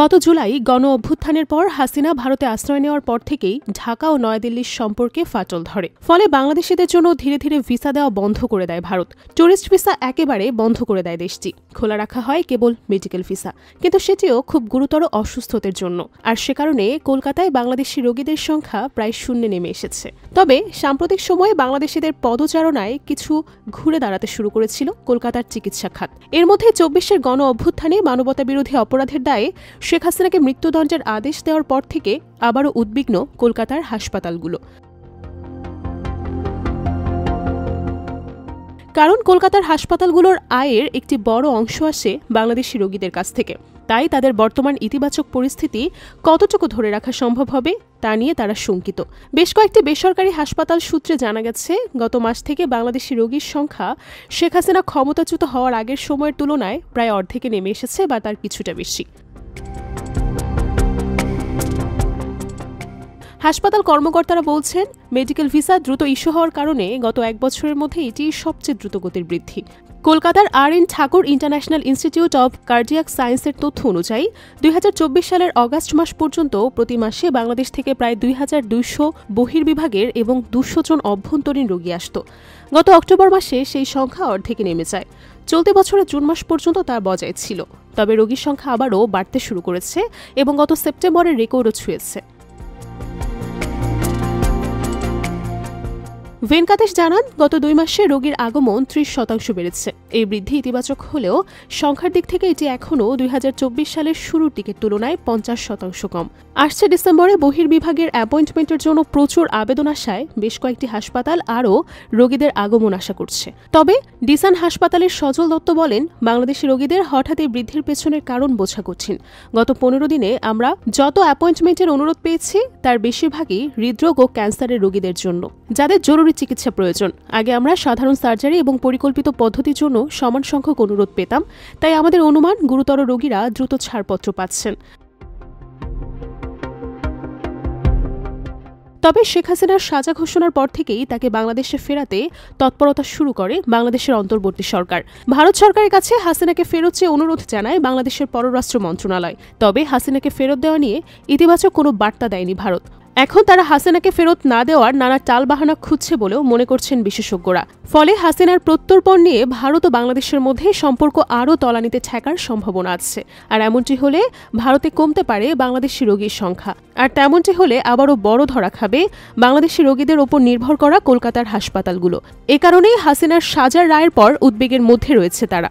গত জুলাই গণ অভ্যুত্থানের পর হাসিনা ভারতে আশ্রয় নেওয়ার পর থেকেই ঢাকা ও নয়াদিল্লির সম্পর্কে ফাটল ধরে। ফলে বাংলাদেশিদের জন্য ধীরে ধীরে ভিসা দেওয়া বন্ধ করে দেয় ভারত। ট্যুরিস্ট ভিসা একেবারে বন্ধ করে দেয় দেশটি। খোলা রাখা হয় কেবল মেডিকেল ভিসা, কিন্তু সেটিও খুব গুরুতর অসুস্থতার জন্য। আর সে কারণে কলকাতায় বাংলাদেশি রোগীদের সংখ্যা প্রায় শূন্যে নেমে এসেছে। তবে সাম্প্রতিক সময়ে বাংলাদেশিদের পদচারণায় কিছু ঘুরে দাঁড়াতে শুরু করেছিল কলকাতার চিকিৎসা খাত। এর মধ্যে ২৪-এর গণ অভ্যুত্থানে মানবতাবিরোধী অপরাধের দায়ে শেখ হাসিনাকে মৃত্যুদণ্ডের আদেশ দেওয়ার পর থেকে আবারও উদ্বিগ্ন কলকাতার হাসপাতালগুলো। কারণ কলকাতার হাসপাতালগুলোর আয়ের একটি বড় অংশ আসে বাংলাদেশি রোগীদের কাছ থেকে। তাই তাদের বর্তমান ইতিবাচক পরিস্থিতি কতটুকু ধরে রাখা সম্ভব হবে তা নিয়ে তারা শঙ্কিত। বেশ কয়েকটি বেসরকারি হাসপাতাল সূত্রে জানা গেছে, গত মাস থেকে বাংলাদেশি রোগীর সংখ্যা শেখ হাসিনা ক্ষমতাচ্যুত হওয়ার আগের সময়ের তুলনায় প্রায় অর্ধেকে নেমে এসেছে বা তার কিছুটা বেশি। হাসপাতাল কর্মকর্তারা বলছেন, মেডিকেল ভিসা দ্রুত ইস্যু হওয়ার কারণে গত এক বছরের মধ্যে এটি সবচেয়ে দ্রুতগতির বৃদ্ধি। কলকাতার R N. Thakur international institute of cardiac সায়েন্সের তথ্য অনুযায়ী ২০২৪ সালের অগাস্ট মাস পর্যন্ত প্রতি মাসে বাংলাদেশ থেকে প্রায় ২,২০০ বহির্বিভাগের এবং ২০০ জন অভ্যন্তরীণ রোগী আসত। গত অক্টোবর মাসে সেই সংখ্যা অর্ধেকে নেমে যায়। চলতি বছরের জুন মাস পর্যন্ত তা বজায় ছিল। তবে রোগীর সংখ্যা আবারও বাড়তে শুরু করেছে এবং গত সেপ্টেম্বরের রেকর্ডও ছুঁয়েছে। ভেনকাতেশ জানান, গত ২ মাসে রোগীর আগমন ৩০% বেড়েছে। এই বৃদ্ধি ইতিবাচক হলেও সংখ্যার দিক থেকে এটি এখনও ২০২৪ সালের শুরুর দিকের তুলনায় ৫০% কম। আসছে ডিসেম্বরে বহির্বিভাগের অ্যাপয়েন্টমেন্টের জন্য প্রচুর আবেদন আসায় বেশ কয়েকটি হাসপাতাল আরও রোগীদের আগমন আশা করছে। তবে ডিসান হাসপাতালের সজল দত্ত বলেন, বাংলাদেশি রোগীদের হঠাৎ এই বৃদ্ধির পেছনের কারণ বোঝা কঠিন। গত ১৫ দিনে আমরা যত অ্যাপয়েন্টমেন্টের অনুরোধ পেয়েছি তার বেশিরভাগই হৃদরোগ ও ক্যান্সারের রোগীদের জন্য, যাদের জরুরি চিকিৎসা প্রয়োজন। আগে আমরা সাধারণ সার্জারি এবং পরিকল্পিত পদ্ধতির জন্য সমান সংখ্যক অনুরোধ পেতাম, তাই আমাদের অনুমান গুরুতর রোগীরা দ্রুত ছাড়পত্র পাচ্ছেন। তবে শেখ হাসিনার সাজা ঘোষণার পর থেকেই তাকে বাংলাদেশে ফেরাতে তৎপরতা শুরু করে বাংলাদেশের অন্তর্বর্তী সরকার। ভারত সরকারের কাছে হাসিনাকে ফেরত চেয়ে অনুরোধ জানায় বাংলাদেশের পররাষ্ট্র মন্ত্রণালয়। তবে হাসিনাকে ফেরত দেওয়া নিয়ে ইতিবাচক কোনো বার্তা দেয়নি ভারত। এখন তারা হাসিনাকে ফেরত না দেওয়ার নানা টালবাহানা খুঁজছে বলেও মনে করছেন বিশেষজ্ঞরা। ফলে হাসিনার প্রত্যর্পণ নিয়ে ভারত ও বাংলাদেশের মধ্যে সম্পর্ক আরও তলানিতে ঠেকার সম্ভাবনা আছে। আর এমনটি হলে ভারতে কমতে পারে বাংলাদেশি রোগীর সংখ্যা। আর তেমনটি হলে আবারও বড় ধরা খাবে বাংলাদেশি রোগীদের ওপর নির্ভর করা কলকাতার হাসপাতালগুলো। এ কারণেই হাসিনার সাজার রায়ের পর উদ্বেগের মধ্যে রয়েছে তারা।